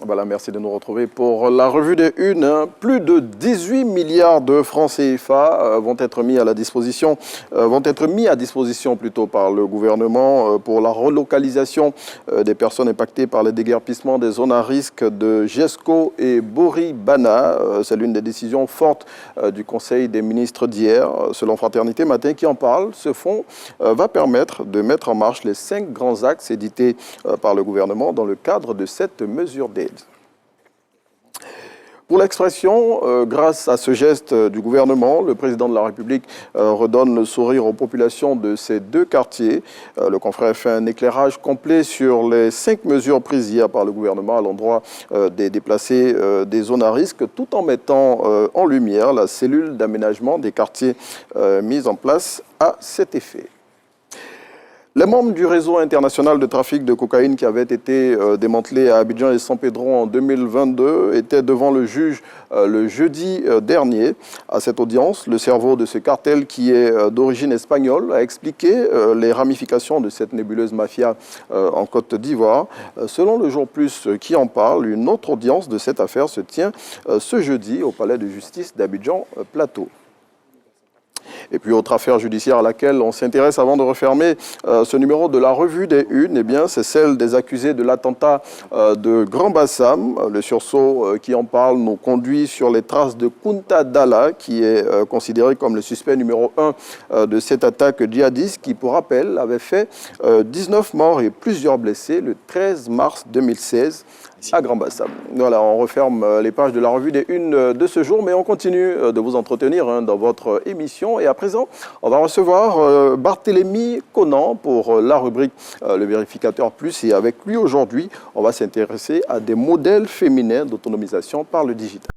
Voilà, merci de nous retrouver pour la revue des unes. Plus de 18 milliards de francs CFA vont être mis à disposition plutôt par le gouvernement pour la relocalisation des personnes impactées par les déguerpissements des zones à risque de Gesco et Boribana. C'est l'une des décisions fortes du Conseil des ministres d'hier. Selon Fraternité Matin qui en parle, ce fonds va permettre de mettre en marche les 5 grands axes édités par le gouvernement dans le cadre de cette mesure d'aide. Pour l'expression, grâce à ce geste du gouvernement, le président de la République redonne le sourire aux populations de ces 2 quartiers. Le confrère fait un éclairage complet sur les 5 mesures prises hier par le gouvernement à l'endroit des déplacés des zones à risque, tout en mettant en lumière la cellule d'aménagement des quartiers mise en place à cet effet. Les membres du réseau international de trafic de cocaïne qui avait été démantelé à Abidjan et San Pedro en 2022 étaient devant le juge le jeudi dernier. À cette audience, le cerveau de ce cartel qui est d'origine espagnole a expliqué les ramifications de cette nébuleuse mafia en Côte d'Ivoire. Selon le Jour Plus qui en parle, une autre audience de cette affaire se tient ce jeudi au palais de justice d'Abidjan Plateau. Et puis, autre affaire judiciaire à laquelle on s'intéresse avant de refermer ce numéro de la revue des unes, eh bien, c'est celle des accusés de l'attentat de Grand Bassam. Le sursaut qui en parle nous conduit sur les traces de Kunta Dalla, qui est considéré comme le suspect numéro 1 de cette attaque djihadiste, qui, pour rappel, avait fait 19 morts et plusieurs blessés le 13 mars 2016 à Grand Bassam. Voilà, on referme les pages de la revue des unes de ce jour, mais on continue de vous entretenir dans votre émission. Et à présent, on va recevoir Barthélémy Conan pour la rubrique Le Vérificateur Plus. Et avec lui aujourd'hui, on va s'intéresser à des modèles féminins d'autonomisation par le digital.